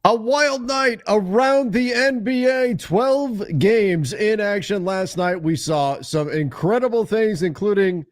A wild night around the NBA. 12 games in action last night. We saw some incredible things, including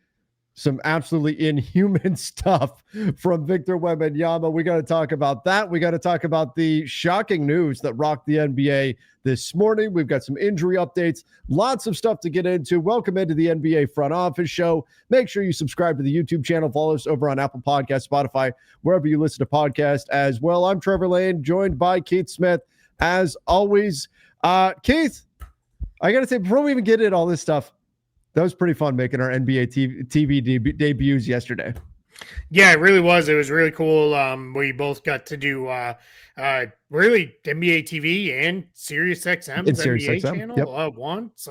some absolutely inhuman stuff from Victor Wembanyama. We got to talk about that. We got to talk about the shocking news that rocked the NBA this morning. We've got some injury updates, lots of stuff to get into. Welcome into the NBA Front Office Show. Make sure you subscribe to the YouTube channel. Follow us over on Apple Podcasts, Spotify, wherever you listen to podcasts as well. I'm Trevor Lane, joined by Keith Smith, as always. Keith, I got to say, before we even get into all this stuff, that was pretty fun making our NBA TV debuts yesterday. Yeah, it really was. It was really cool. We both got to do really NBA TV and Sirius XM's NBA channel once.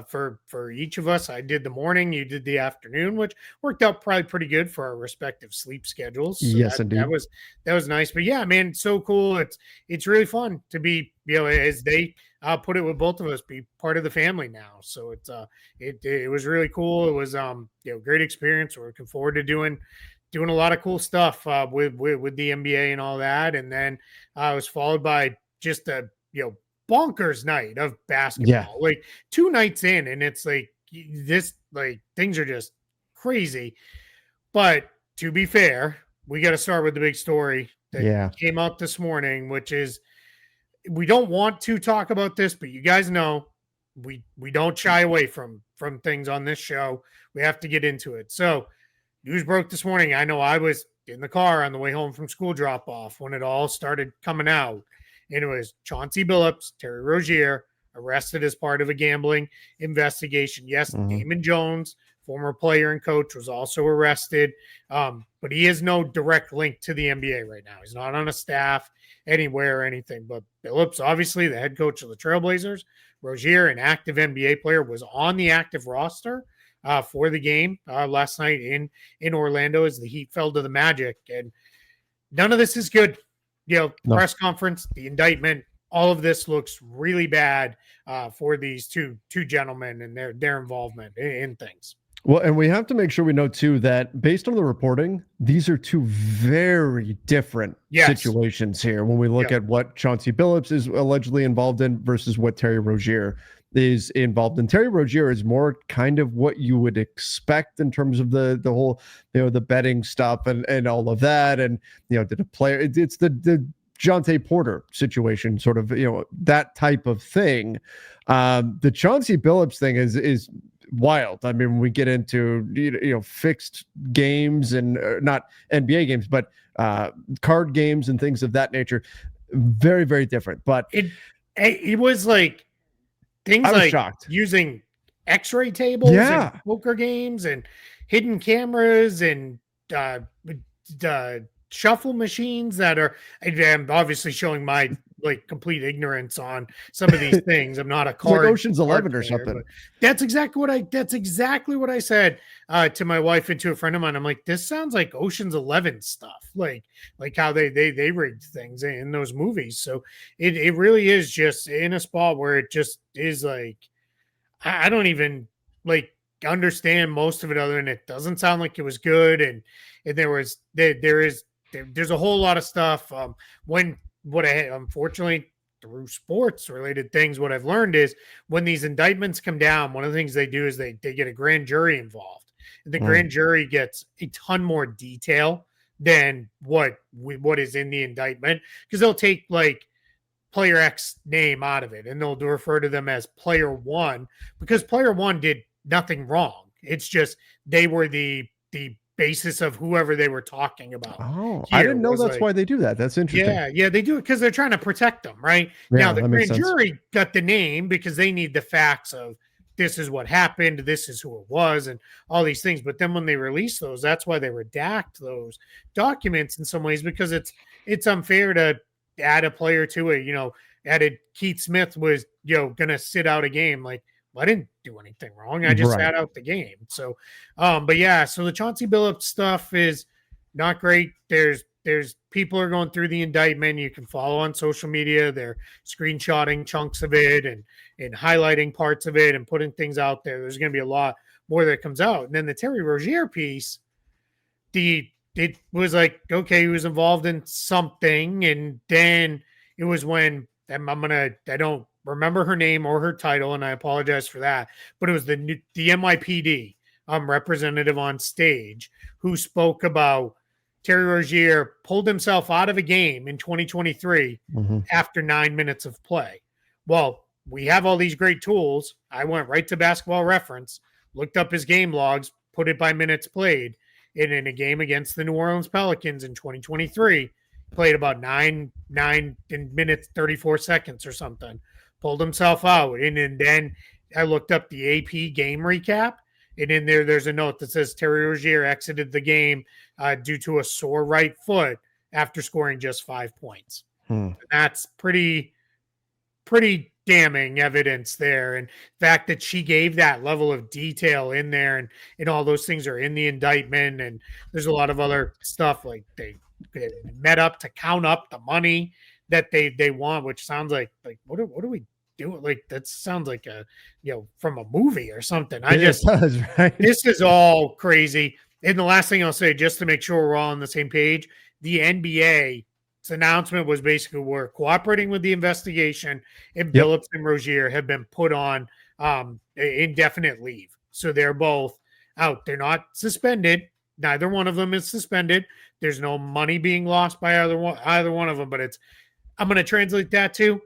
For each of us, I did the morning, you did the afternoon, which worked out probably pretty good for our respective sleep schedules. So yes, indeed. That was nice. But yeah, man, so cool. It's really fun to be, as they put it with both of us, be part of the family now. So it was really cool. It was great experience. We're looking forward to doing a lot of cool stuff with the NBA and all that. And then I was followed by just a bonkers night of basketball. Yeah. Like 2 nights in, and it's like this, like things are just crazy. But to be fair, we got to start with the big story that came out this morning, which is, we don't want to talk about this, but you guys know we don't shy away from things on this show. We have to get into it. So news broke this morning. I know I was in the car on the way home from school drop off when it all started coming out. And it was Chauncey Billups, Terry Rozier, arrested as part of a gambling investigation. Yes, Damon Jones, former player and coach, was also arrested. But he has no direct link to the NBA right now. He's not on a staff anywhere or anything. But Billups, obviously the head coach of the Trailblazers, Rozier, an active NBA player, was on the active roster for the game last night in Orlando as the Heat fell to the Magic. And none of this is good. Press conference, the indictment, all of this looks really bad for these two gentlemen and their involvement in things. Well, and we have to make sure we know, too, that based on the reporting, these are two very different situations here when we look at what Chauncey Billups is allegedly involved in versus what Terry Rozier is involved in. Terry Rozier is more kind of what you would expect in terms of the whole, the betting stuff and all of that. And, did a player, it's the Jonte Porter situation, sort of, that type of thing. The Chauncey Billups thing is wild. I mean, when we get into fixed games and not NBA games, but card games and things of that nature, very, very different. But it was like things like shocked. Using X-ray tables and poker games and hidden cameras and shuffle machines that are, I'm obviously showing my complete ignorance on some of these things. I'm not a card. Like Ocean's 11 or something. That's exactly what I said to my wife and to a friend of mine. I'm like, this sounds like Ocean's 11 stuff, like how they rigged things in those movies. So it really is just in a spot where it just is like, I don't even understand most of it, other than it doesn't sound like it was good. And there's a whole lot of stuff. Unfortunately, through sports related things, what I've learned is when these indictments come down, one of the things they do is they get a grand jury involved. And the grand jury gets a ton more detail than what is in the indictment, because they'll take player X name out of it and they'll refer to them as player one, because player one did nothing wrong. It's just they were the basis of whoever they were talking about. Oh, I didn't know that's why they do that. That's interesting. Yeah, they do it because they're trying to protect them, right? Yeah, now, the grand jury got the name because they need the facts of this is what happened, this is who it was, and all these things. But then when they release those, that's why they redact those documents in some ways, because it's unfair to add a player to it. Added Keith Smith was, going to sit out a game. I didn't do anything wrong. I just sat out the game. So, but yeah, so the Chauncey Billups stuff is not great. There's people are going through the indictment. You can follow on social media. They're screenshotting chunks of it and highlighting parts of it and putting things out there. There's going to be a lot more that comes out. And then the Terry Rozier piece, it was like, okay, he was involved in something. And then It was when I don't remember her name or her title, and I apologize for that, but it was the NYPD representative on stage who spoke about Terry Rozier pulled himself out of a game in 2023 after 9 minutes of play. Well, we have all these great tools. I went right to Basketball Reference, looked up his game logs, put it by minutes played. And in a game against the New Orleans Pelicans in 2023, played about 9 minutes, 34 seconds or something, pulled himself out. And then I looked up the AP game recap. And in there's a note that says Terry Rozier exited the game due to a sore right foot after scoring just 5 points. That's pretty damning evidence there. And the fact that she gave that level of detail in there and all those things are in the indictment. And there's a lot of other stuff like they met up to count up the money that they want, which sounds like what do we do? Like that sounds like a from a movie or something. This is all crazy. And the last thing I'll say, just to make sure we're all on the same page, the NBA's announcement was basically we're cooperating with the investigation, and Billups and Rozier have been put on indefinite leave. So they're both out. They're not suspended. Neither one of them is suspended. There's no money being lost by either one of them, but I'm going to translate that to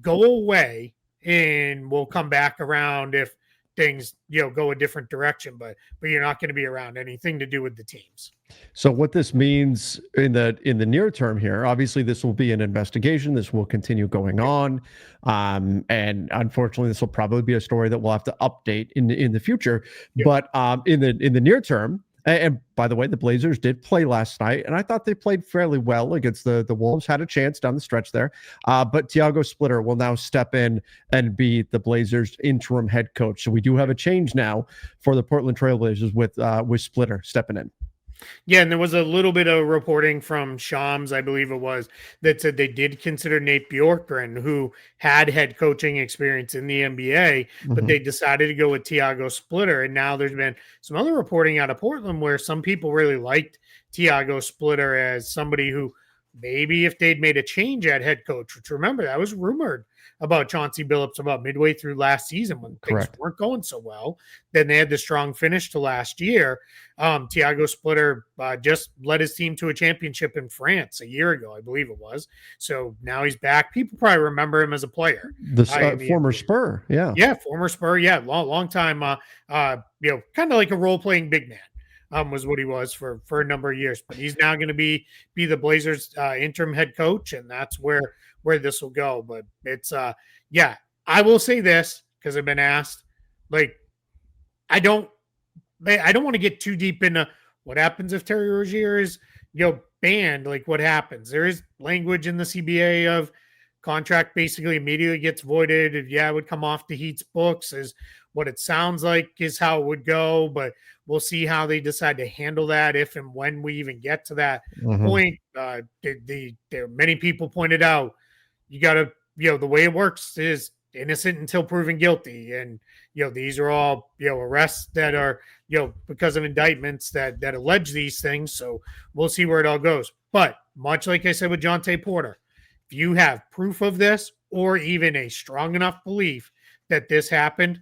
go away and we'll come back around if things go a different direction, but you're not going to be around anything to do with the teams. So what this means in the near term here, obviously this will be an investigation. This will continue going on. And unfortunately, this will probably be a story that we'll have to update in the future. But in the near term, and by the way, the Blazers did play last night, and I thought they played fairly well against the Wolves, had a chance down the stretch there. But Tiago Splitter will now step in and be the Blazers' interim head coach. So we do have a change now for the Portland Trailblazers with Splitter stepping in. Yeah, and there was a little bit of reporting from Shams, I believe it was, that said they did consider Nate Bjorkgren, who had head coaching experience in the NBA, but they decided to go with Tiago Splitter. And now there's been some other reporting out of Portland where some people really liked Tiago Splitter as somebody who maybe if they'd made a change at head coach, which remember that was rumored about Chauncey Billups about midway through last season when things weren't going so well. Then they had the strong finish to last year. Tiago Splitter just led his team to a championship in France a year ago, I believe it was. So now he's back. People probably remember him as a player. The former Spur, former Spur, long time. Kind of like a role-playing big man. Was what he was for a number of years, but he's now going to be the Blazers interim head coach, and that's where this will go. But it's I will say this because I've been asked, like, I don't want to get too deep into what happens if Terry Rozier is banned. Like, what happens? There is language in the CBA of contract basically immediately gets voided. It would come off the Heat's books is what it sounds like is how it would go, but we'll see how they decide to handle that if and when we even get to that point. There many people pointed out you got to, the way it works is innocent until proven guilty. And, these are all, arrests that are, because of indictments that allege these things. So we'll see where it all goes. But much like I said with Jonte Porter, if you have proof of this or even a strong enough belief that this happened,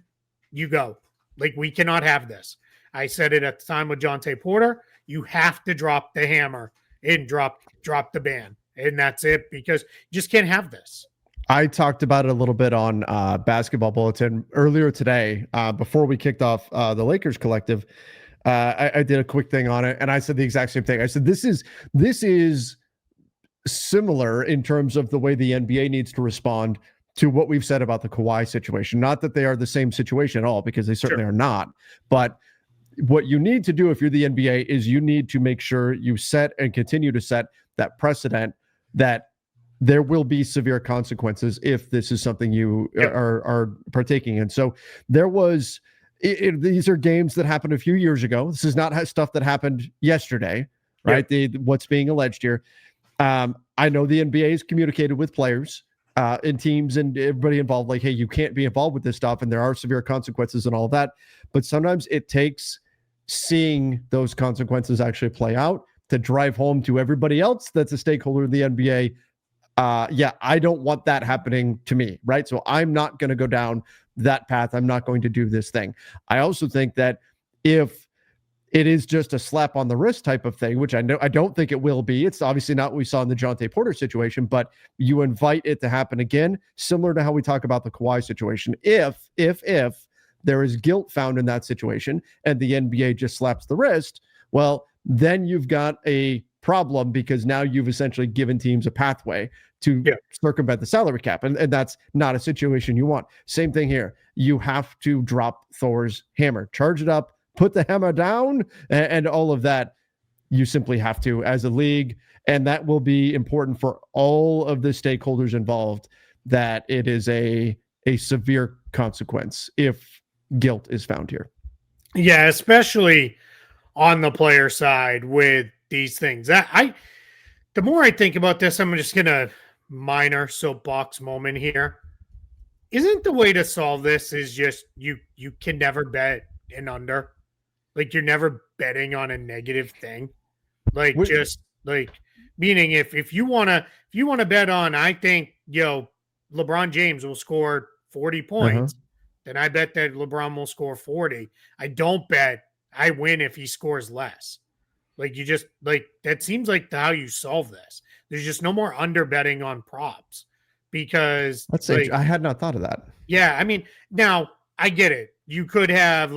you go. Like, we cannot have this. I said it at the time with Jonte Porter. You have to drop the hammer and drop the ban. And that's it, because you just can't have this. I talked about it a little bit on Basketball Bulletin earlier today before we kicked off the Lakers Collective. I did a quick thing on it, and I said the exact same thing. I said this is similar in terms of the way the NBA needs to respond to what we've said about the Kawhi situation. Not that they are the same situation at all, because they certainly are not. But what you need to do if you're the NBA is you need to make sure you set and continue to set that precedent that there will be severe consequences if this is something you are partaking in. So there was, these are games that happened a few years ago. This is not stuff that happened yesterday, right? What's being alleged here. I know the NBA has communicated with players and teams and everybody involved, like, hey, you can't be involved with this stuff, and there are severe consequences and all of that. But sometimes it takes seeing those consequences actually play out to drive home to everybody else that's a stakeholder in the NBA. I don't want that happening to me, right? So I'm not going to go down that path. I'm not going to do this thing. I also think that if it is just a slap on the wrist type of thing, which I don't think it will be. It's obviously not what we saw in the Jonte Porter situation, but you invite it to happen again, similar to how we talk about the Kawhi situation. If there is guilt found in that situation and the NBA just slaps the wrist, well, then you've got a problem because now you've essentially given teams a pathway to circumvent the salary cap. And that's not a situation you want. Same thing here. You have to drop Thor's hammer, charge it up, put the hammer down, and all of that. You simply have to as a league. And that will be important for all of the stakeholders involved, that it is a severe consequence if guilt is found here. Yeah, especially on the player side with these things. The more I think about this, I'm just going to minor soapbox moment here. Isn't the way to solve this is just you can never bet an under? Like, you're never betting on a negative thing. Like, meaning if you want to bet on, I think, LeBron James will score 40 points, then I bet that LeBron will score 40. I don't bet I win if he scores less. Like, you just, like, that seems like how you solve this. There's just no more under betting on props, because I had not thought of that. Yeah, I mean, now I get it. You could have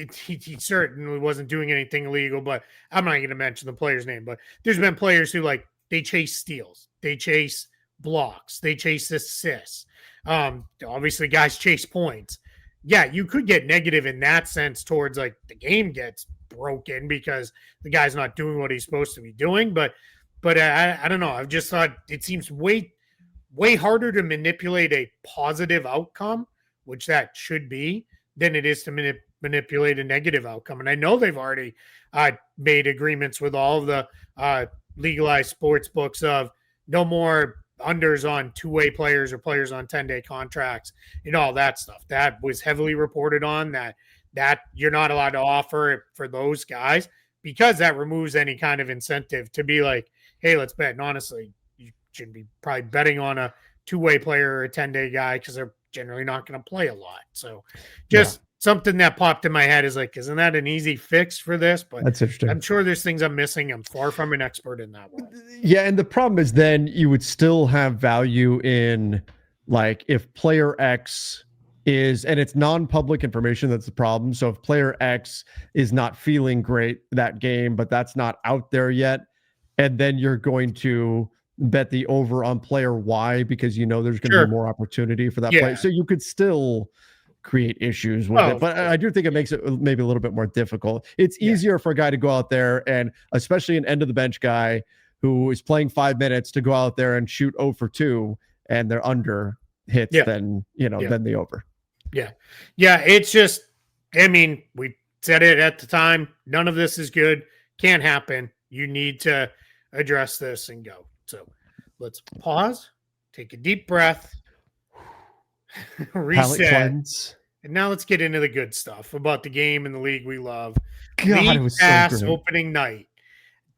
he certainly wasn't doing anything illegal, but I'm not going to mention the player's name. But there's been players who, like, they chase steals, they chase blocks, they chase assists. Obviously, guys chase points. Yeah, you could get negative in that sense towards, like, the game gets broken because the guy's not doing what he's supposed to be doing. But I don't know. I've just thought it seems way harder to manipulate a positive outcome, which that should be, than it is to manipulate a negative outcome. And I know they've already made agreements with all of the legalized sports books of no more unders on two-way players or players on 10-day contracts and all that stuff. That was heavily reported on, that you're not allowed to offer it for those guys, because that removes any kind of incentive to be like, hey, let's bet. And honestly, you should be probably betting on a two-way player or a 10-day guy, because they're generally not going to play a lot. So just something that popped in my head is like, isn't that an easy fix for this? But that's interesting. I'm sure there's things I'm missing. I'm far from an expert in that world. Yeah, and the problem is then you would still have value in, like, if player X is, and it's non-public information, that's the problem. So if player X is not feeling great that game, but that's not out there yet, and then you're going to bet the over on player Y because there's going to be more opportunity for that player. So you could still create issues with it. But I do think it makes it maybe a little bit more difficult. It's easier for a guy to go out there, and especially an end of the bench guy who is playing 5 minutes, to go out there and shoot 0 for 2 and they're under hits than the over. Yeah. It's just, I mean, we said it at the time. None of this is good. Can't happen. You need to address this and go. So let's pause, take a deep breath, reset, and now let's get into the good stuff about the game and the league we love. God, it was Pass so great. Opening night.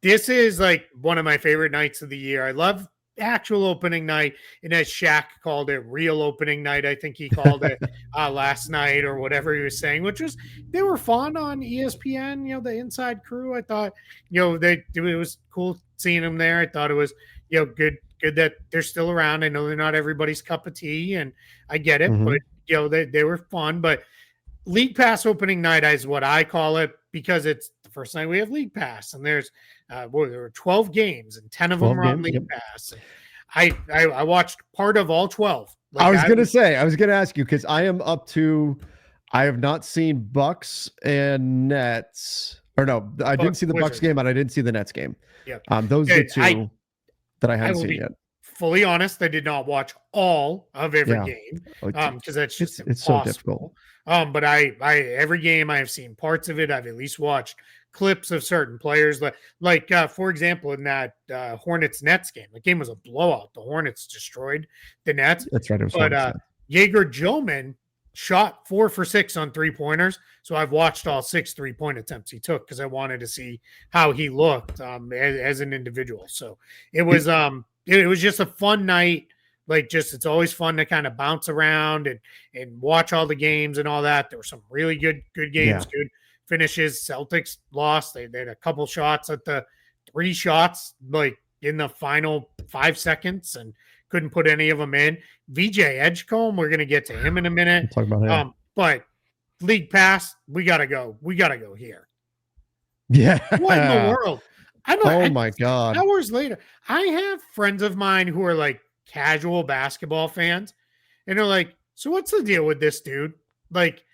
This is like one of my favorite nights of the year. I love actual opening night, and as Shaq called it, real opening night, I think he called it last night, or whatever he was saying, which was, they were fun on ESPN, the Inside Crew. I thought, it was cool seeing them there. I thought it was, good that they're still around. I know they're not everybody's cup of tea, and I get it, but they were fun. But League Pass opening night is what I call it, because it's the first night we have League Pass, and there's there were 12 games, and 10 of them were on League Pass. I watched part of all 12. I was going to ask you, because I have not seen Bucks and Nets, or no, I didn't see the Bucks game, and I didn't see the Nets game. Yeah. Those are two that I haven't seen yet. Fully honest, I did not watch all of every game, because that's just impossible. It's so difficult. But every game I have seen parts of it. I've at least watched clips of certain players, like for example, in that Hornets Nets game. The game was a blowout. The Hornets destroyed the Nets. That's right. But Jaeger Jillman shot 4 for 6 on 3-pointers. So I've watched all 6 3-point attempts he took, because I wanted to see how he looked as an individual. So it was it was just a fun night. Like, just it's always fun to kind of bounce around and watch all the games and all that. There were some really good games, good finishes. Celtics lost. They had a couple shots at the 3 shots like in the final 5 seconds and couldn't put any of them in. VJ Edgecombe, we're going to get to him in a minute. We'll talk about him. But league pass, we got to go. We got to go here. Yeah. What in the world? My God. Hours later, I have friends of mine who are like casual basketball fans, and they're like, so what's the deal with this dude? Like,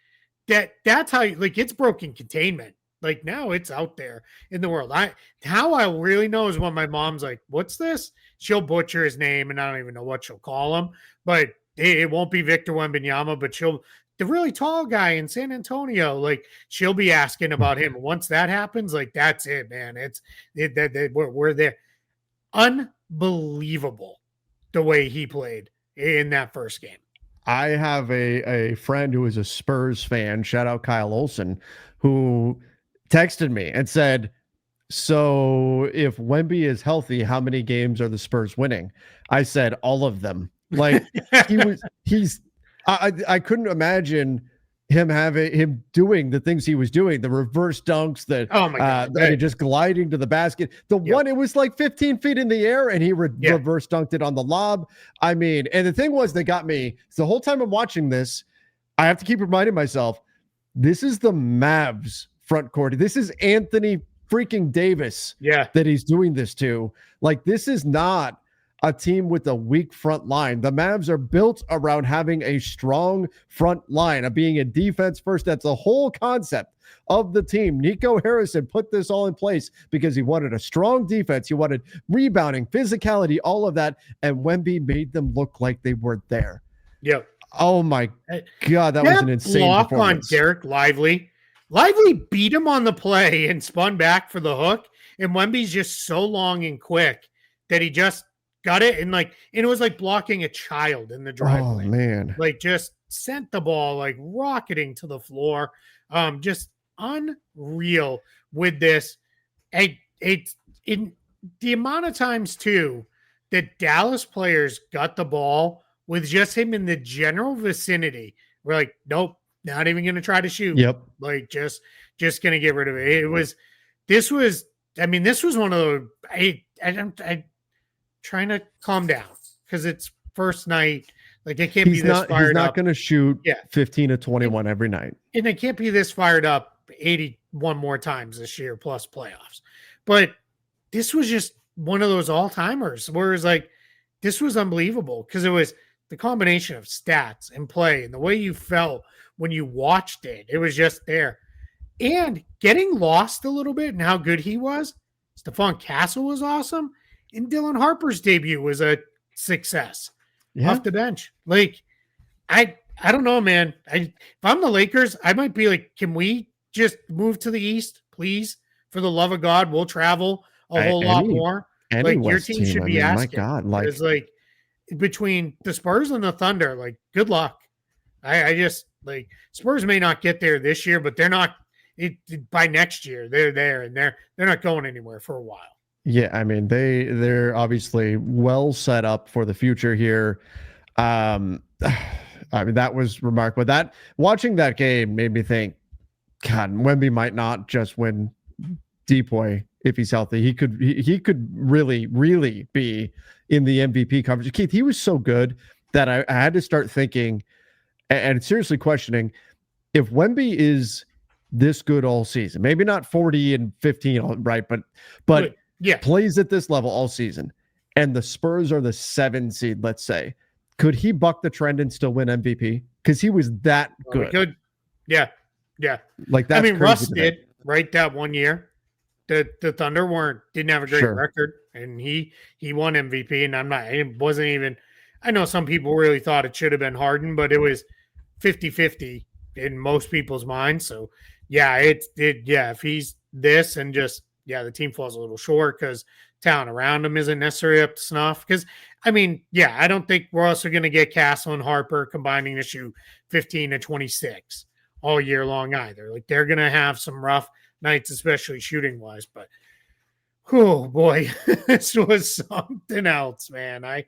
that's how like it's broken containment. Like, now it's out there in the world. How I really know is when my mom's like, what's this? She'll butcher his name, and I don't even know what she'll call him, but it won't be Victor Wembanyama, but the really tall guy in San Antonio, like she'll be asking about him. Once that happens, like that's it, man. We're there. Unbelievable the way he played in that first game. I have a friend who is a Spurs fan, shout out Kyle Olson, who texted me and said, so if Wemby is healthy, how many games are the Spurs winning? I said, all of them. Like I couldn't imagine him doing the things he was doing, the reverse dunks, that just gliding to the basket. One, it was like 15 feet in the air, and he reverse dunked it on the lob. I mean, and the thing was that got me the whole time I'm watching this. I have to keep reminding myself, this is the Mavs front court. This is Anthony freaking Davis. That he's doing this to. Like, this is not a team with a weak front line. The Mavs are built around having a strong front line, of being a defense first. That's the whole concept of the team. Nico Harrison put this all in place because he wanted a strong defense. He wanted rebounding, physicality, all of that. And Wemby made them look like they weren't there. Yep. Oh my God, that was an insane block performance. On Derek Lively. Lively beat him on the play and spun back for the hook. And Wemby's just so long and quick that he just got it, and it was like blocking a child in the driveway. Oh man! Like, just sent the ball like rocketing to the floor. Just unreal with this. It's in the amount of times too that Dallas players got the ball with just him in the general vicinity. We're like, nope, not even going to try to shoot. Yep. Like, just going to get rid of it. This was one of the. I trying to calm down because it's first night. Like, they can't be this fired up. He's not going to shoot 15 to 21 every night. And they can't be this fired up 81 more times this year plus playoffs. But this was just one of those all-timers where it's like, this was unbelievable because it was the combination of stats and play and the way you felt when you watched it. It was just there. And getting lost a little bit and how good he was. Stephon Castle was awesome. And Dylan Harper's debut was a success off the bench. Like, I don't know, man. If I'm the Lakers, I might be like, can we just move to the East, please? For the love of God, we'll travel a whole lot more. Like, your team should be asking. My God, it's like between the Spurs and the Thunder, like, good luck. I just like Spurs may not get there this year, but they're not. By next year, they're there, and they're not going anywhere for a while. Yeah, I mean, they're obviously well set up for the future here. I mean, that was remarkable. Watching that game made me think, God, Wemby might not just win Depoy if he's healthy. He could really, really be in the MVP conversation. Keith, he was so good that I had to start thinking and seriously questioning if Wemby is this good all season. Maybe not 40 and 15, right? But plays at this level all season, and the Spurs are the 7 seed, let's say. Could he buck the trend and still win MVP? Because he was that good. Good. Yeah. Like, that's Russ did, right, that 1 year. The Thunder didn't have a great record, and he won MVP, and I know some people really thought it should have been Harden, but it was 50-50 in most people's minds. So, if he's this and just the team falls a little short because talent around him isn't necessarily up to snuff. Because, I don't think we're also going to get Castle and Harper combining to shoot 15 to 26 all year long either. Like, they're going to have some rough nights, especially shooting-wise. But Oh boy, this was something else, man. I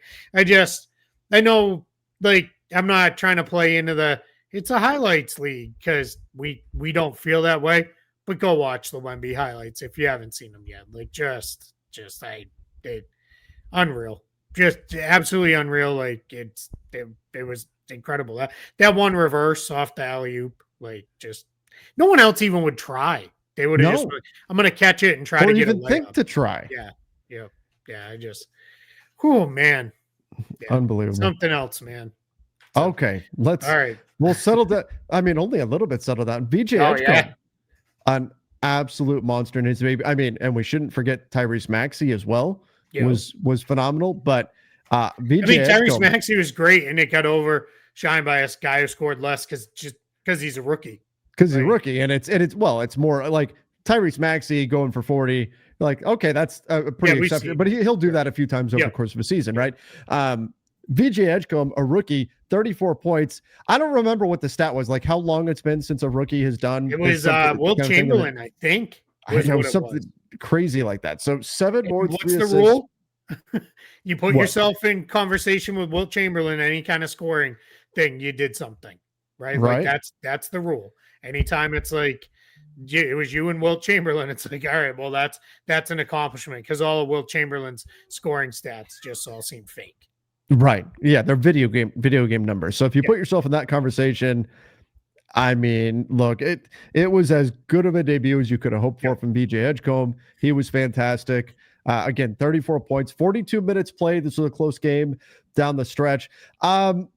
know, like, I'm not trying to play into it's a highlights league because we don't feel that way. But go watch the Wemby highlights if you haven't seen them yet. Like, unreal, just absolutely unreal. Like, it was incredible. That one reverse off the alley oop, like, just no one else even would try. They would have just, I'm going to catch it and try to get even think to try. Yeah. Oh man. Yeah. Unbelievable. Something else, man. Okay. All right. We'll settle that. I mean, only a little bit settled down. VJ Edgecombe, an absolute monster in his baby. I mean, and we shouldn't forget Tyrese Maxey as well. Was phenomenal. But Tyrese Maxey was great, and it got overshined by a guy who scored less because he's a rookie. Because he's a rookie, and it's more like Tyrese Maxey going for 40. Like, okay, that's pretty acceptable, but he'll do that a few times over the course of a season, right? VJ Edgecombe, a rookie, 34 points. I don't remember what the stat was, like how long it's been since a rookie has done. It was Wilt Chamberlain, I think. I know, something crazy like that. So 7 boards. What's the rule? You put yourself in conversation with Wilt Chamberlain, any kind of scoring thing, you did something, right? Like that's the rule. Anytime it's like it was you and Wilt Chamberlain, it's like, all right, well, that's an accomplishment because all of Wilt Chamberlain's scoring stats just all seem fake. Right. Yeah, they're video game numbers. So if you put yourself in that conversation, I mean, look, it was as good of a debut as you could have hoped for from VJ Edgecombe. He was fantastic. Again, 34 points, 42 minutes played. This was a close game down the stretch. The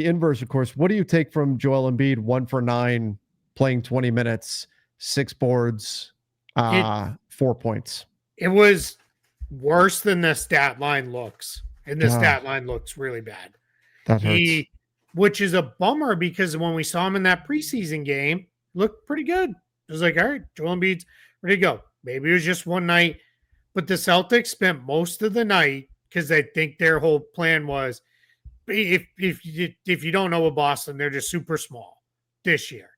inverse, of course. What do you take from Joel Embiid? 1 for 9, playing 20 minutes, 6 boards, 4 points. It was worse than the stat line looks, and the stat line looks really bad. That hurts. Which is a bummer because when we saw him in that preseason game, looked pretty good. It was like, all right, Joel Embiid's ready to go. Maybe it was just one night, but the Celtics spent most of the night because I think their whole plan was, if you don't know what Boston, they're just super small this year.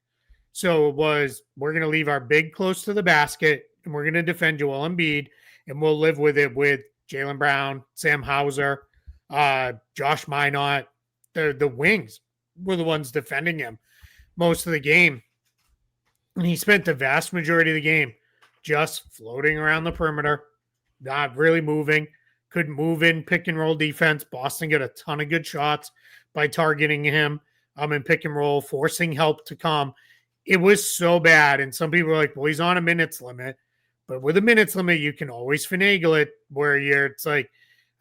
So it was, we're going to leave our big close to the basket and we're going to defend Joel Embiid and we'll live with it with Jaylen Brown, Sam Hauser, Josh Minot. The wings were the ones defending him most of the game. And he spent the vast majority of the game just floating around the perimeter, not really moving. Couldn't move in pick and roll defense. Boston got a ton of good shots by targeting him in pick and roll, forcing help to come. It was so bad. And some people are like, well, he's on a minutes limit. But with a minutes limit, you can always finagle it where it's like,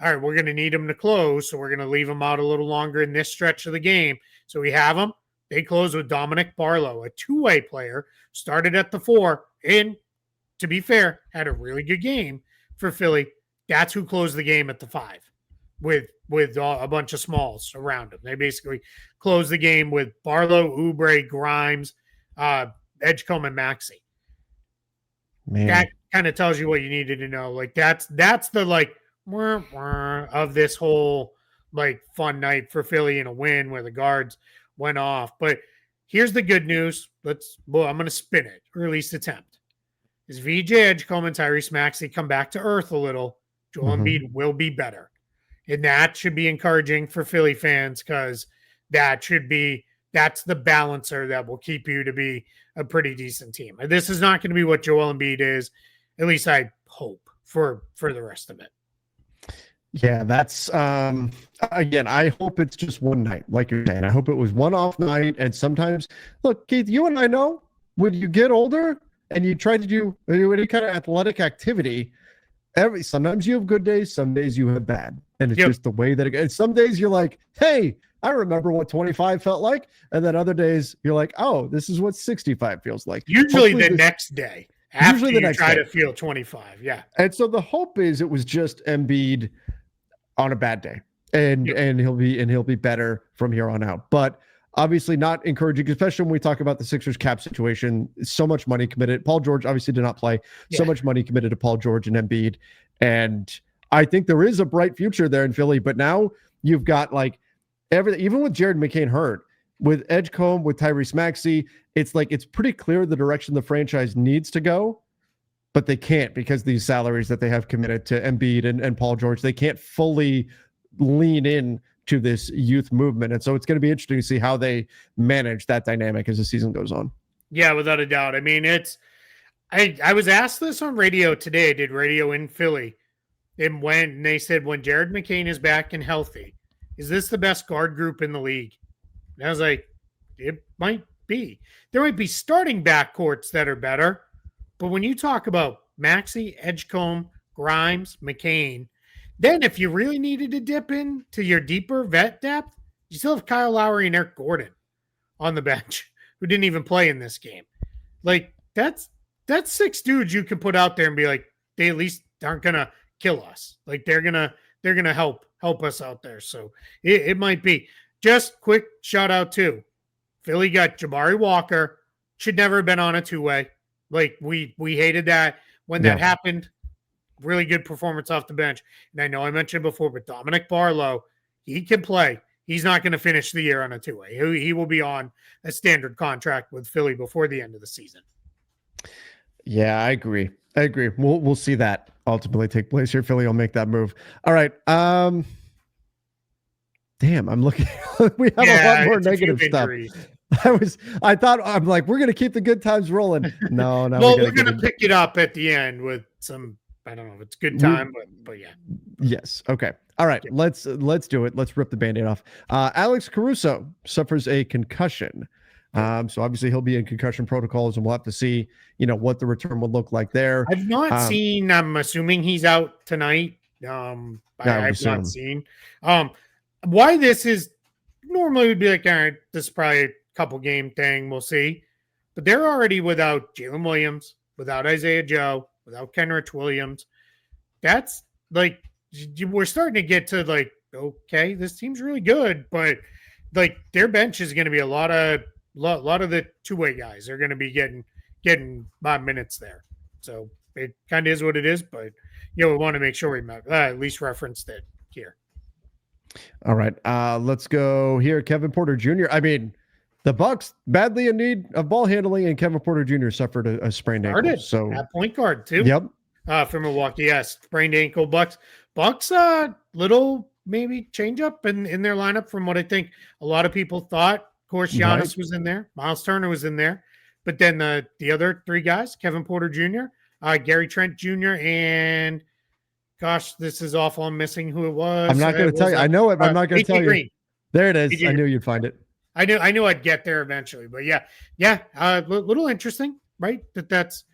all right, we're going to need him to close. So we're going to leave him out a little longer in this stretch of the game. So we have him. They close with Dominic Barlow, a two-way player, started at the 4. And to be fair, had a really good game for Philly. That's who closed the game at the 5 with a bunch of smalls around him. They basically closed the game with Barlow, Oubre, Grimes, Edgecombe, and Maxey. Man. That kind of tells you what you needed to know. Like that's the like of this whole like fun night for Philly in a win where the guards went off. But here's the good news. I'm going to spin it, or at least attempt. Is VJ Edgecombe and Tyrese Maxey come back to earth a little, Joel Embiid will be better. And that should be encouraging for Philly fans because that's the balancer that will keep you to be a pretty decent team. This is not going to be what Joel Embiid is, at least I hope, for the rest of it. Yeah, that's again, I hope it's just one night, like you're saying. I hope it was one off night. And sometimes, look, Keith, you and I know when you get older and you try to do any kind of athletic activity, sometimes you have good days, some days you have bad. And it's just the way that and some days you're like, hey, I remember what 25 felt like. And then other days you're like, oh, this is what 65 feels like. Usually next day. After you try to feel 25. Yeah. And so the hope is it was just Embiid on a bad day. And he'll be better from here on out. But obviously not encouraging, especially when we talk about the Sixers cap situation. So much money committed. Paul George obviously did not play. Yeah. So much money committed to Paul George and Embiid. And I think there is a bright future there in Philly. But now you've got like everything, even with Jared McCain hurt, with Edgecombe, with Tyrese Maxey, it's like it's pretty clear the direction the franchise needs to go. but they can't because these salaries that they have committed to Embiid and Paul George, they can't fully lean in to this youth movement. And so it's going to be interesting to see how they manage that dynamic as the season goes on. Yeah, without a doubt. I mean, I was asked this on radio today. I did radio in Philly. And they said, when Jared McCain is back and healthy, is this the best guard group in the league? And I was like, it might be. There might be starting backcourts that are better. But when you talk about Maxey, Edgecombe, Grimes, McCain, then if you really needed to dip into your deeper vet depth, you still have Kyle Lowry and Eric Gordon on the bench who didn't even play in this game. Like, that's 6 dudes you can put out there and be like, they at least aren't gonna kill us. Like, they're gonna help us out there. So it might be. Just quick shout out too. Philly got Jabari Walker. Should never have been on a 2-way. Like, we hated that when that happened. Really good performance off the bench. And I know I mentioned before, but Dominic Barlow, he can play. He's not going to finish the year on a 2-way. He will be on a standard contract with Philly before the end of the season. Yeah, I agree. We'll see that ultimately take place here. Philly will make that move. All right. Damn, I'm looking. We have a lot more negative stuff. I'm like, we're going to keep the good times rolling. No. Well, we're going to pick it up at the end with some, I don't know if it's good time, but yeah. Yes. Okay. All right. Yeah. Let's do it. Let's rip the Band-Aid off. Alex Caruso suffers a concussion. So obviously he'll be in concussion protocols, and we'll have to see, what the return would look like there. I've not seen. I'm assuming he's out tonight. I've not seen. Why this is normally would be like, all right, this is probably a couple game thing. We'll see. But they're already without Jalen Williams, without Isaiah Joe, without Kenrich Williams. That's like, we're starting to get to like, okay, this team's really good, but like their bench is going to be a lot of the 2-way guys are going to be getting minutes there. So it kind of is what it is, but we want to make sure we at least reference that here. All right. Let's go here. Kevin Porter Jr. I mean, the Bucks badly in need of ball handling, and Kevin Porter Jr. suffered a sprained ankle. So at point guard too. Yep. From Milwaukee, yes, sprained ankle. Bucks, little maybe change up in their lineup from what I think a lot of people thought. Of course, Giannis was in there, Miles Turner was in there, but then the other 3 guys, Kevin Porter Jr., Gary Trent Jr., and gosh, this is awful. I'm missing who it was. I'm not going to tell you. I know it, but I'm not going to tell Green. You. There it is. I knew you'd find it. I knew I'd get there eventually, but yeah. Little interesting, right? That's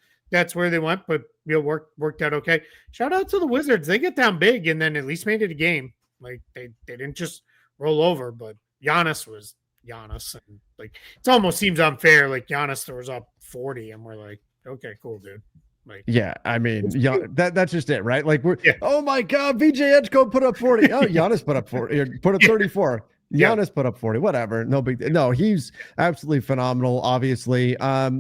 where they went, but worked out okay. Shout out to the Wizards. They get down big and then at least made it a game. Like they didn't just roll over, but Giannis was Giannis, and like it almost seems unfair. Like Giannis throws up 40, and we're like, okay, cool, dude. Like, yeah, I mean, that's just it, right? Like oh my god, VJ Edgecombe put up 40. Oh, Giannis put up 40, put up 34. Giannis put up 40, whatever. No big deal. No, he's absolutely phenomenal, obviously. Are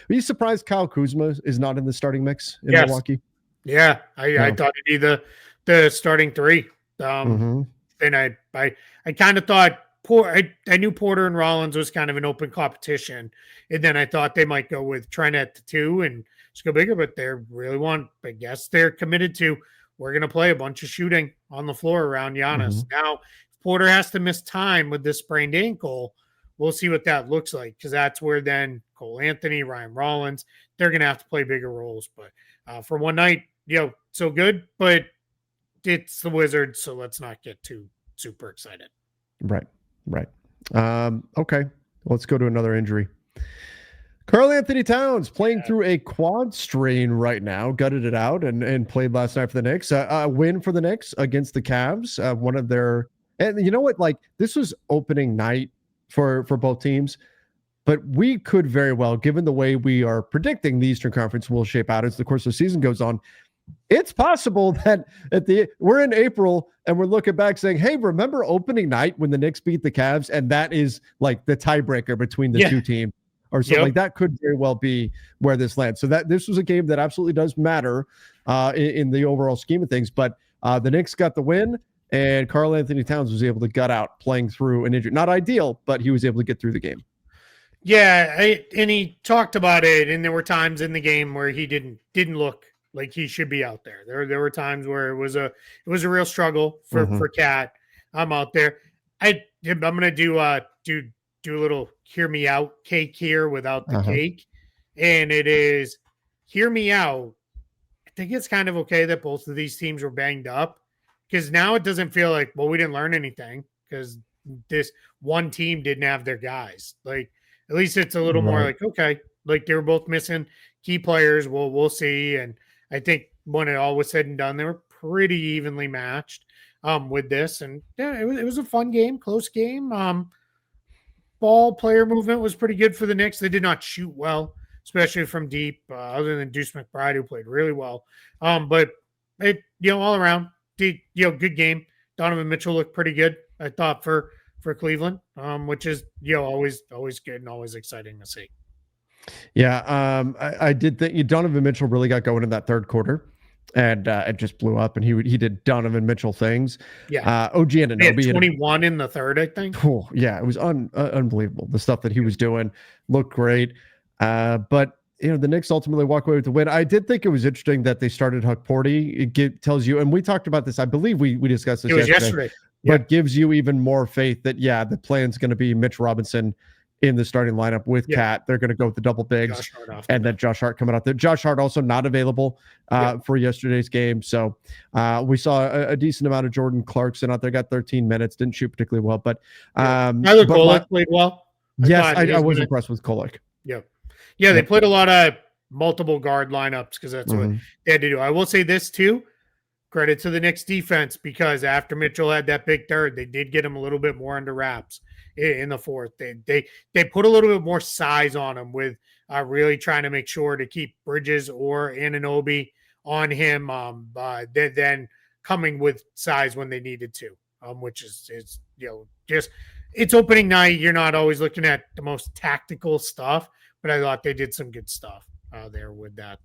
you surprised Kyle Kuzma is not in the starting mix in Milwaukee? Yeah, I thought it'd be the starting 3. And I kind of thought I knew Porter and Rollins was kind of an open competition, and then I thought they might go with Trent at the 2 and just go bigger, but they really I guess they're committed to, we're going to play a bunch of shooting on the floor around Giannis. Now, if Porter has to miss time with this sprained ankle, we'll see what that looks like, because that's where then Cole Anthony, Ryan Rollins, they're going to have to play bigger roles. But for one night, so good, but it's the Wizards, so let's not get too super excited. Right. Okay, let's go to another injury. Karl Anthony Towns playing through a quad strain right now, gutted it out and played last night for the Knicks. A win for the Knicks against the Cavs. One of their, and you know what? Like, this was opening night for both teams, but we could very well, given the way we are predicting the Eastern Conference will shape out as the course of the season goes on, it's possible that we're in April and we're looking back saying, hey, remember opening night when the Knicks beat the Cavs? And that is like the tiebreaker between the two teams or something. Like that could very well be where this lands. So that this was a game that absolutely does matter in the overall scheme of things. But the Knicks got the win, and Karl Anthony Towns was able to gut out playing through an injury. Not ideal, but he was able to get through the game. Yeah, and he talked about it, and there were times in the game where he didn't look like he should be out there. There were times where it was a real struggle for Cat. I'm out there. I'm gonna do a little hear me out cake here without the cake, and it is hear me out. I think it's kind of okay that both of these teams were banged up, because now it doesn't feel like, well, we didn't learn anything because this one team didn't have their guys. Like, at least it's a little more like, okay, like they were both missing key players. We'll see. And I think when it all was said and done, they were pretty evenly matched with this. And yeah, it was a fun game, close game. Ball player movement was pretty good for the Knicks. They did not shoot well, especially from deep, other than Deuce McBride, who played really well. But it, all around, good game. Donovan Mitchell looked pretty good, I thought, for Cleveland, which is always good and always exciting to see. Yeah, I did think Donovan Mitchell really got going in that third quarter, and it just blew up. And he did Donovan Mitchell things. Yeah, OG Anunoby had 21 in the third, I think. Oh, yeah, it was unbelievable. The stuff that he was doing looked great. But the Knicks ultimately walk away with the win. I did think it was interesting that they started Huck Porty. It tells you, and we talked about this. I believe we discussed this yesterday. But gives you even more faith that, the plan's going to be Mitch Robinson in the starting lineup with Cat. They're going to go with the double bigs, and then Josh Hart coming out there. Josh Hart also not available for yesterday's game. So we saw a decent amount of Jordan Clarkson out there, got 13 minutes, didn't shoot particularly well. But Tyler Kolek played well. I was impressed with Kolek. Yeah, they played a lot of multiple guard lineups because that's what they had to do. I will say this too. Credit to the Knicks defense, because after Mitchell had that big third, they did get him a little bit more under wraps in the fourth. They put a little bit more size on him with really trying to make sure to keep Bridges or Anunoby on him, then coming with size when they needed to, which is just it's opening night. You're not always looking at the most tactical stuff, but I thought they did some good stuff there with that.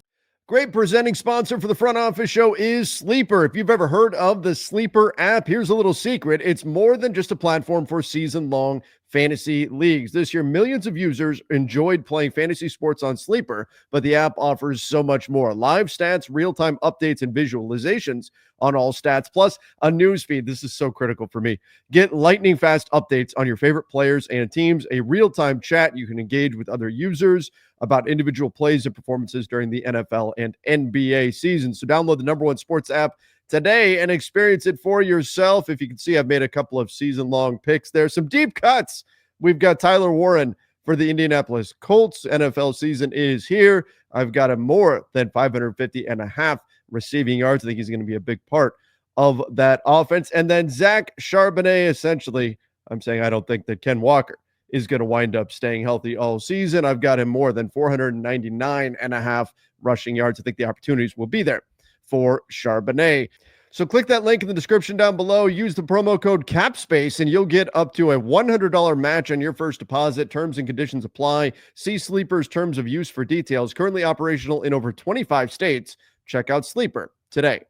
Great presenting sponsor for the Front Office Show is Sleeper. If you've ever heard of the Sleeper app, here's a little secret. It's more than just a platform for season-long fantasy leagues. This year, millions of users enjoyed playing fantasy sports on Sleeper, but the app offers so much more. Live stats, real-time updates, and visualizations on all stats, plus a news feed. This is so critical for me. Get lightning-fast updates on your favorite players and teams, a real-time chat you can engage with other users about individual plays and performances during the NFL and NBA season. So download the #1 sports app today and experience it for yourself. If you can see, I've made a couple of season-long picks there. Some deep cuts. We've got Tyler Warren for the Indianapolis Colts. NFL season is here. I've got him more than 550.5 receiving yards. I think he's going to be a big part of that offense. And then Zach Charbonnet, essentially, I'm saying I don't think that Ken Walker is going to wind up staying healthy all season. I've got him more than 499.5 rushing yards. I think the opportunities will be there for Charbonnet. So click that link in the description down below. Use the promo code CAPSPACE, and you'll get up to a $100 match on your first deposit. Terms and conditions apply. See Sleeper's terms of use for details. Currently operational in over 25 states. Check out Sleeper today.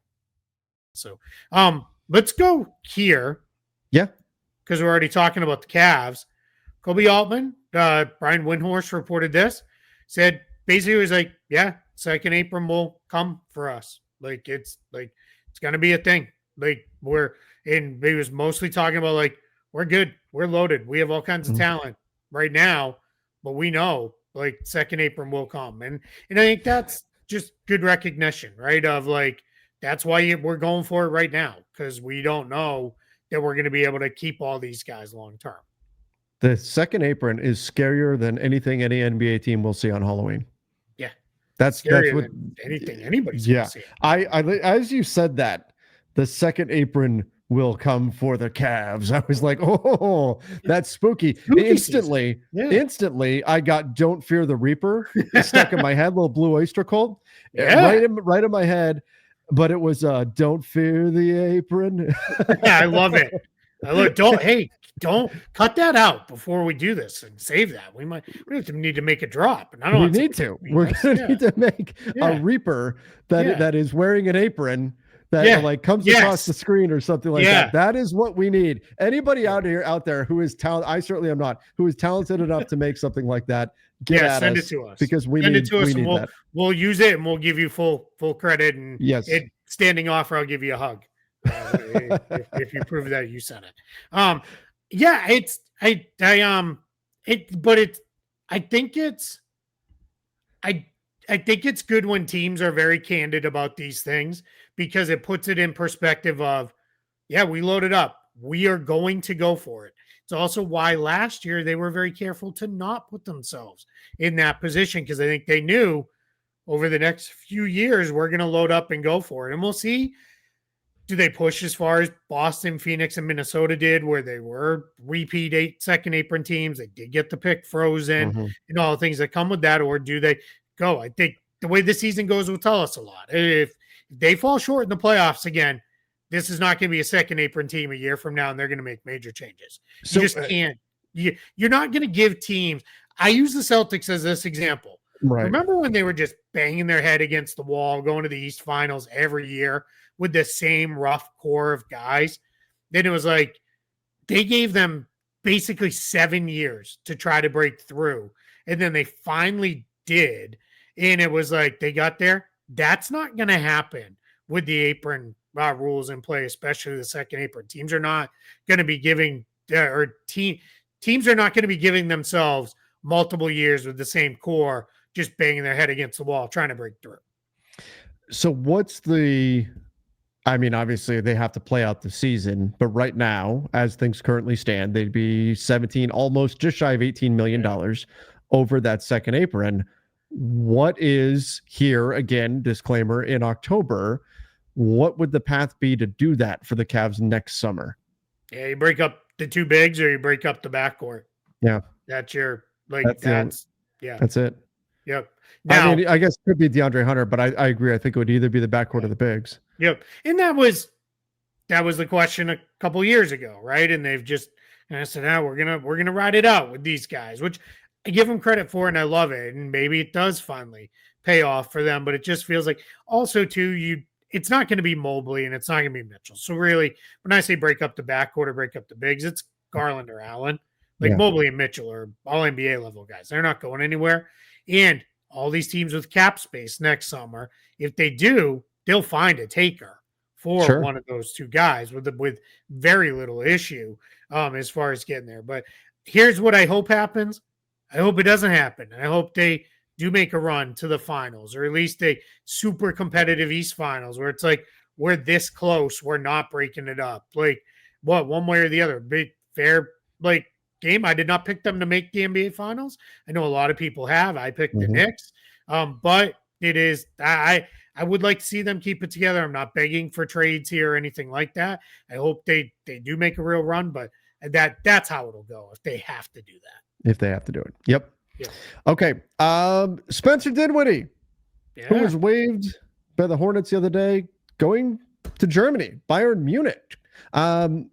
So let's go here. Yeah. Because we're already talking about the Cavs. Kobe Altman, Brian Windhorst reported this, said basically was like, yeah, second apron will come for us. Like it's going to be a thing. Like he was mostly talking about like, we're good. We're loaded. We have all kinds of talent right now, but we know like second apron will come. And I think that's just good recognition, right? Of like, that's why we're going for it right now. Cause we don't know that we're going to be able to keep all these guys long-term. The second apron is scarier than anything any NBA team will see on Halloween. Yeah. That's what anything anybody's going to see. I as you said that, the second apron will come for the Cavs. I was like, oh, that's spooky. Instantly, I got Don't Fear the Reaper stuck in my head, little Blue Oyster Cult. Right in my head. But it was Don't Fear the Apron. Yeah, I love it. Don't cut that out before we do this and save that. We need to make a drop. And I don't need to. We're going to need to make a Reaper that is wearing an apron that like comes across the screen or something like that. That is what we need. Anybody out there who is talented, I certainly am not, who is talented enough to make something like that, get at send us, it to us because we need that. We'll use it and we'll give you full credit, and standing offer, I'll give you a hug if you prove that you sent it. I think it's good when teams are very candid about these things, because it puts it in perspective of, we loaded up. We are going to go for it. It's also why last year they were very careful to not put themselves in that position, because I think they knew over the next few years we're going to load up and go for it. And we'll see, do they push as far as Boston, Phoenix, and Minnesota did, where they were repeat second apron teams? They did get the pick frozen and all the things that come with that, or do they go? I think the way the season goes will tell us a lot. If they fall short in the playoffs again, this is not going to be a second apron team a year from now, and they're going to make major changes. You just can't. You're not going to give teams. I use the Celtics as this example. Right. Remember when they were just banging their head against the wall, going to the East Finals every year with the same rough core of guys? Then it was like they gave them basically 7 years to try to break through, and then they finally did. And it was like they got there. That's not going to happen with the apron rules in play, especially the second apron. Teams are not going to be giving teams are not going to be giving themselves multiple years with the same core, just banging their head against the wall, trying to break through. So obviously they have to play out the season, but right now, as things currently stand, they'd be 17, almost just shy of $18 million over that second apron. What is here, again, disclaimer, in October, what would the path be to do that for the Cavs next summer? Yeah, you break up the two bigs or you break up the backcourt. Yeah. That's your, that's it. Yep. Now, I guess it could be DeAndre Hunter, but I agree. I think it would either be the backcourt or the bigs. Yep. And that was the question a couple years ago, right? And they've just said, we're gonna ride it out with these guys, which I give them credit for, and I love it. And maybe it does finally pay off for them, but it just feels like also too, it's not going to be Mobley and it's not going to be Mitchell. So really, when I say break up the backcourt or break up the bigs, it's Garland or Allen. Mobley and Mitchell are all NBA level guys. They're not going anywhere. And all these teams with cap space next summer, if they do, they'll find a taker for one of those two guys with very little issue as far as getting there. But here's what I hope happens. I hope it doesn't happen. I hope they do make a run to the finals, or at least a super competitive East Finals, where it's like, we're this close, we're not breaking it up. One way or the other. Big, fair, game. I did not pick them to make the NBA Finals. I know a lot of people have. I picked the Knicks. But it is, I would like to see them keep it together. I'm not begging for trades here or anything like that. I hope they do make a real run, but that's how it'll go if they have to do that. If they have to do it. Yep. Yeah. Okay. Spencer Dinwiddie, who was waived by the Hornets the other day, going to Germany, Bayern Munich. Do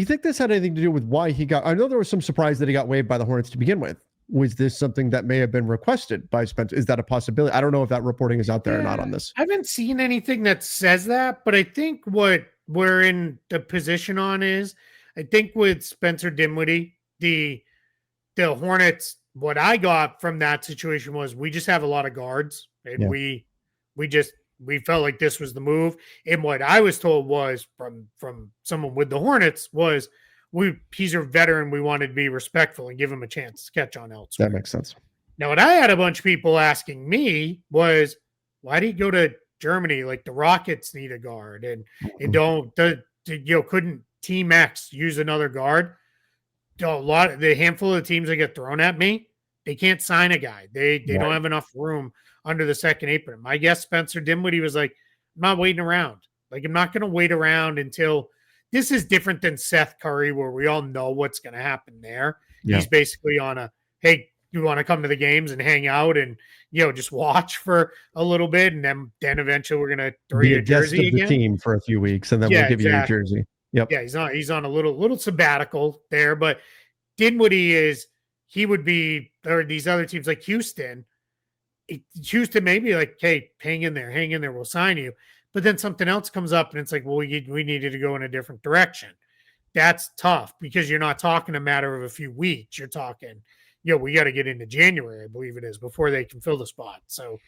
you think this had anything to do with why he got? I know there was some surprise that he got waived by the Hornets to begin with. Was this something that may have been requested by Spencer? Is that a possibility? I don't know if that reporting is out there or not on this. I haven't seen anything that says that, but I think what we're in the position on is, I think with Spencer Dinwiddie, the Hornets, what I got from that situation was we just have a lot of guards, and we felt like this was the move. And what I was told was from someone with the Hornets was, he's a veteran. We wanted to be respectful and give him a chance to catch on elsewhere. That makes sense. Now, what I had a bunch of people asking me was, why did he go to Germany? Like, the Rockets need a guard, and couldn't Team X use another guard? The handful of teams that get thrown at me, they can't sign a guy. They don't have enough room under the second apron. My guess, Spencer Dinwiddie was like, I'm not waiting around. I'm not going to wait around until this is different than Seth Curry, where we all know what's going to happen there. Yeah. He's basically on a, hey, you want to come to the games and hang out and, just watch for a little bit. And then eventually we're going to throw you a jersey again. The team for a few weeks, and then we'll give you your jersey. Yep. Yeah, he's on a little sabbatical there, but Dinwiddie he would be, or these other teams like Houston may be like, hey, hang in there, we'll sign you. but then something else comes up and it's like, well, we needed to go in a different direction. That's tough because you're not talking a matter of a few weeks. You're talking, we got to get into January, I believe it is, before they can fill the spot. So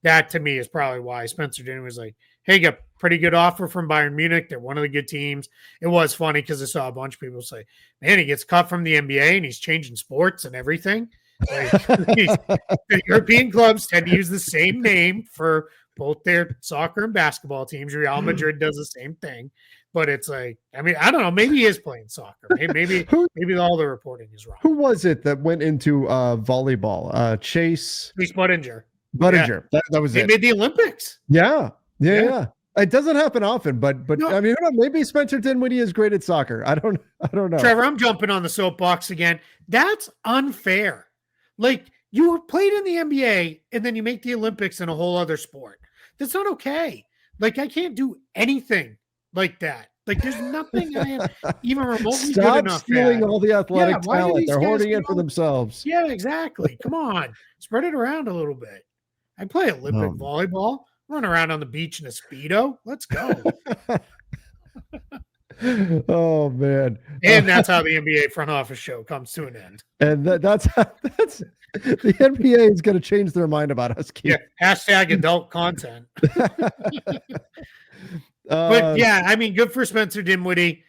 that to me is probably why Spencer Dinwiddie was like, hey, got pretty good offer from Bayern Munich. They're one of the good teams. It was funny because I saw a bunch of people say, man, he gets cut from the NBA and he's changing sports and everything. Like, the European clubs tend to use the same name for both their soccer and basketball teams. Real Madrid does the same thing. But it's like, I mean, I don't know. Maybe he is playing soccer. Maybe all the reporting is wrong. Who was it that went into volleyball? Chase Budinger. Yeah. That was it. They made the Olympics. Yeah. It doesn't happen often, but no. I mean, maybe Spencer Dinwiddie is great at soccer. I don't know. Trevor, I'm jumping on the soapbox again. That's unfair. Like, you played in the NBA and then you make the Olympics in a whole other sport. That's not okay. Like, I can't do anything like that. Like, there's nothing I am even remotely good enough. Stop stealing all the athletic talent. They're hoarding it for themselves. Yeah, exactly. Come on. Spread it around a little bit. I play Olympic volleyball. Run around on the beach in a Speedo. Let's go. Oh, man. And that's how the NBA front office show comes to an end. And that's the NBA is going to change their mind about us, Keith. Yeah, hashtag adult content. But yeah, I mean, good for Spencer Dinwiddie.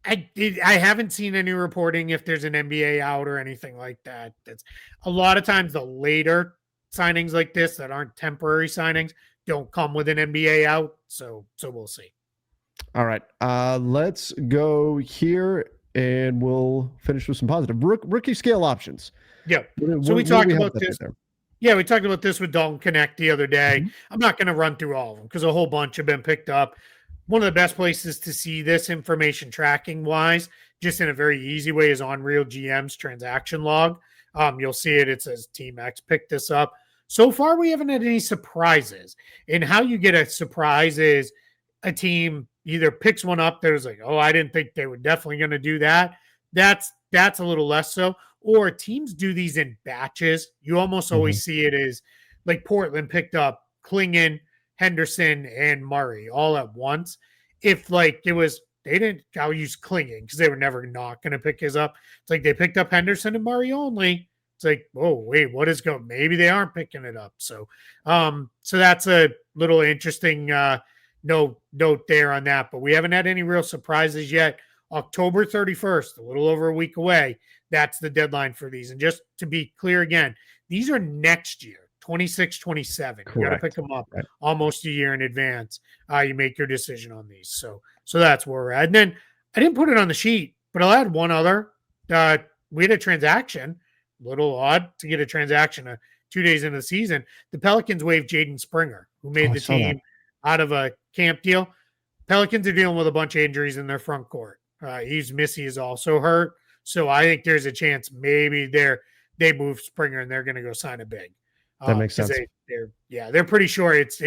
I haven't seen any reporting if there's an NBA out or anything like that. That's a lot of times the later signings like this that aren't temporary signings don't come with an NBA out. So we'll see. All right. Let's go here and we'll finish with some positive rookie scale options. Yeah. So we talked about this. Yeah, we talked about this with Dalton Connect the other day. Mm-hmm. I'm not going to run through all of them because a whole bunch have been picked up. One of the best places to see this information tracking wise, just in a very easy way, is on Real GM's transaction log. You'll see it. It says Team X picked this up. So far, we haven't had any surprises. And how you get a surprise is a team either picks one up that was like, oh, I didn't think they were definitely going to do that. That's a little less so. Or teams do these in batches. You almost always see it as like Portland picked up Klingon, Henderson, and Murray all at once. If like it was, I'll use Klingon because they were never not going to pick his up. It's like they picked up Henderson and Murray only. It's like, oh, wait, what is going? Maybe they aren't picking it up. So that's a little interesting note there on that. But we haven't had any real surprises yet. October 31st, a little over a week away. That's the deadline for these. And just to be clear again, these are next year, 26, 27. You got to pick them up almost a year in advance. You make your decision on these. So that's where we're at. And then I didn't put it on the sheet, but I'll add one other. We had a transaction. A little odd to get a transaction 2 days into the season. The Pelicans waived Jaden Springer, who made the team out of a camp deal. Pelicans are dealing with a bunch of injuries in their front court. Missy is also hurt. So I think there's a chance maybe they move Springer and they're going to go sign a big. That makes sense. They're pretty sure it's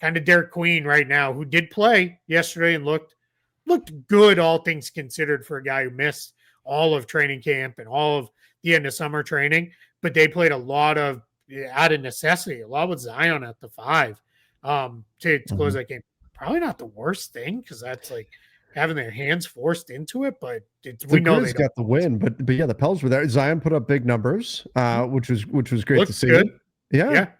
kind of Derek Queen right now, who did play yesterday and looked good, all things considered, for a guy who missed all of training camp and all of the end of summer training. But they played a lot of out of necessity, a lot with Zion at the 5 to close that game. Probably not the worst thing because that's like having their hands forced into it, but we know they got the win. But yeah, the Pels were there. Zion put up big numbers, which was great to see. Good. Yeah. Yep.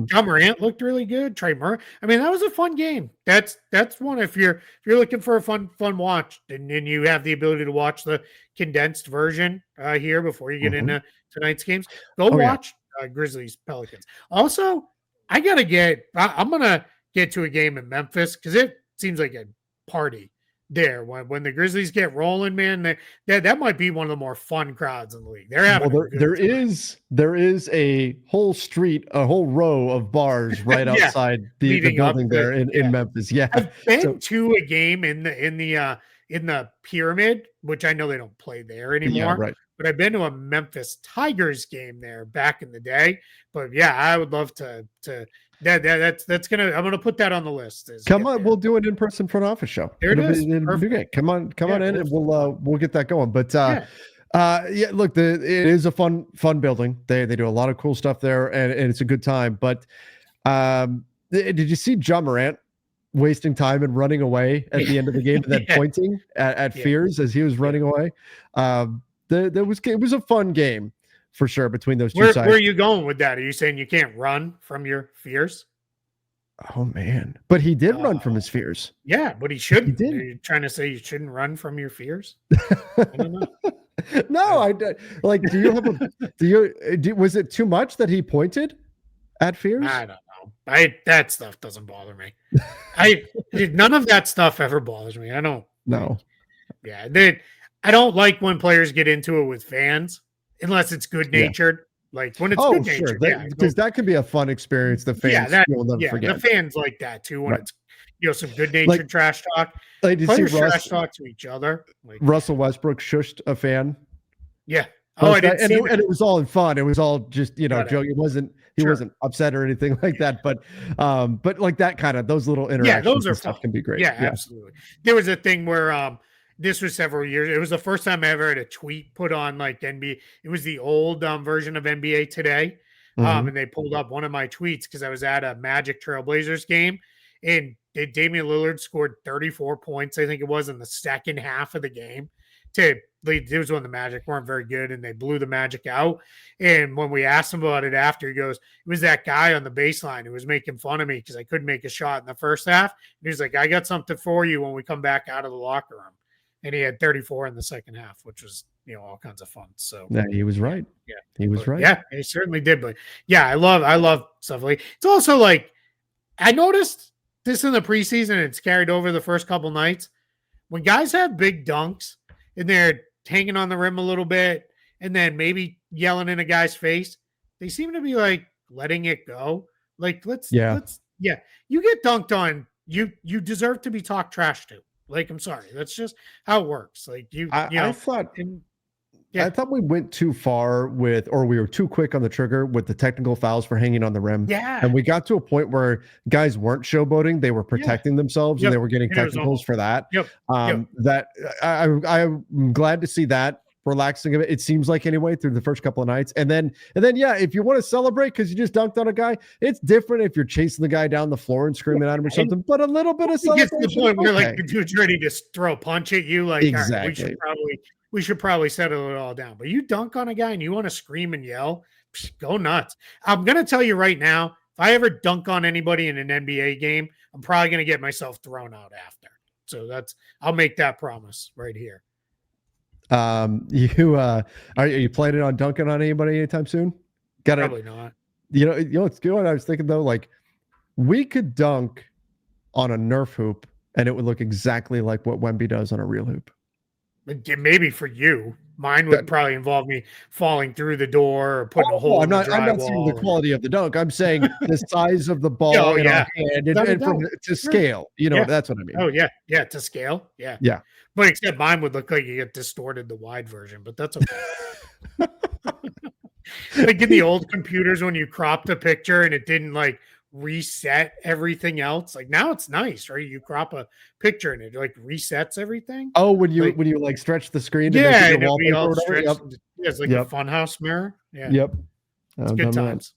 John Morant looked really good. Trey Murray. I mean, that was a fun game. That's one. If you're looking for a fun watch, and you have the ability to watch the condensed version here before you get into tonight's games, go watch Grizzlies Pelicans. Also, I'm gonna get to a game in Memphis because it seems like a party there when the Grizzlies get rolling, man. That might be one of the more fun crowds in the league. They're having there is a whole street, a whole row of bars right outside the building there in Memphis. Yeah, I've been to a game in the Pyramid, which I know they don't play there anymore. Yeah, right. But I've been to a Memphis Tigers game there back in the day. But yeah, I would love to. That's gonna. I'm gonna put that on the list. Come on, we'll do an in-person front office show. There it is. Come on in, and we'll get that going. But look, it is a fun building. They do a lot of cool stuff there, and it's a good time. But did you see John Morant wasting time and running away at the end of the game, and then pointing at Fears as he was running away. It was a fun game for sure between those two sides. Where are you going with that? Are you saying you can't run from your fears? Oh man, but he did run from his fears. Yeah, but he shouldn't. He did. Are you trying to say you shouldn't run from your fears? I don't know. No, I like. Do you have was it too much that he pointed at Fears? I don't know. That stuff doesn't bother me. None of that stuff ever bothers me. I don't. No. Yeah, I don't like when players get into it with fans unless it's good natured. Yeah. Like when it's good natured, because that can be a fun experience. The fans will never forget. The fans like that too when it's some good natured trash talk. Like, did you see trash talk to each other? Like, Russell Westbrook shushed a fan. Yeah. Oh, I didn't see that. And it was all in fun. It was all just joke. It wasn't. He wasn't upset or anything like that. But like that kind of those little interactions. Yeah, those are stuff fun. Can be great. Yeah, absolutely. There was a thing where this was several years. It was the first time I ever had a tweet put on like NBA. It was the old version of NBA Today. And they pulled up one of my tweets because I was at a Magic Trailblazers game, and Damian Lillard scored 34 points, I think it was, in the second half of the game. It was when the Magic weren't very good, and they blew the Magic out. And when we asked him about it after, he goes, it was that guy on the baseline who was making fun of me because I couldn't make a shot in the first half. And he was like, I got something for you when we come back out of the locker room. And he had 34 in the second half, which was, all kinds of fun. So yeah, he was right. Yeah, he was right. Yeah, he certainly did. But yeah, I love stuff like it's also like I noticed this in the preseason. And it's carried over the first couple nights when guys have big dunks and they're hanging on the rim a little bit, and then maybe yelling in a guy's face. They seem to be like letting it go. Like let's you get dunked on. You deserve to be talked trash to. Like, I'm sorry. That's just how it works. Like I thought we went too far or we were too quick on the trigger with the technical fouls for hanging on the rim. Yeah. And we got to a point where guys weren't showboating. They were protecting themselves and they were getting technicals for that. That I'm glad to see that relaxing a bit. It seems like anyway through the first couple of nights. And then if you want to celebrate because you just dunked on a guy, it's different if you're chasing the guy down the floor and screaming at him or something, but a little bit of celebration. It gets to the point where like the dude's ready to throw a punch at you. Like, exactly. All right, we should probably settle it all down. But you dunk on a guy and you want to scream and yell, go nuts. I'm going to tell you right now, if I ever dunk on anybody in an NBA game, I'm probably going to get myself thrown out after. So I'll make that promise right here. Are you planning on dunking on anybody anytime soon? Probably not. It's good. I was thinking though, like we could dunk on a Nerf hoop and it would look exactly like what Wemby does on a real hoop. Maybe for you, mine would probably involve me falling through the door or putting a hole in the drywall. I'm not saying the quality of the dunk. I'm saying the size of the ball in our hand and to scale. That's what I mean. Oh yeah, to scale. Yeah. But except mine would look like you get distorted the wide version, but that's okay. Like in the old computers when you cropped a picture and it didn't like reset everything else. Like now it's nice, right? You crop a picture and it like resets everything. Oh, when you like stretch the screen to make it a wallpaper. It's like a funhouse mirror. Yeah. Yep. It's good times.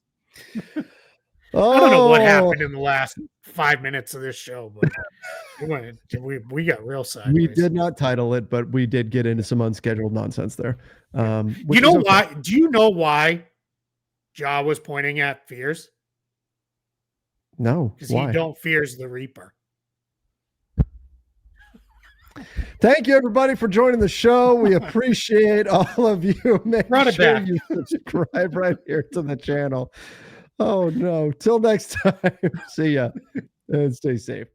I don't know what happened in the last 5 minutes of this show, but we got real sideways. We did not title it, but we did get into some unscheduled nonsense there. You know why? Do you know why Ja was pointing at Fears? No, because he don't fears the Reaper. Thank you, everybody, for joining the show. We appreciate all of you. Make sure you subscribe right here to the channel. Oh, no. Till next time. See ya and stay safe.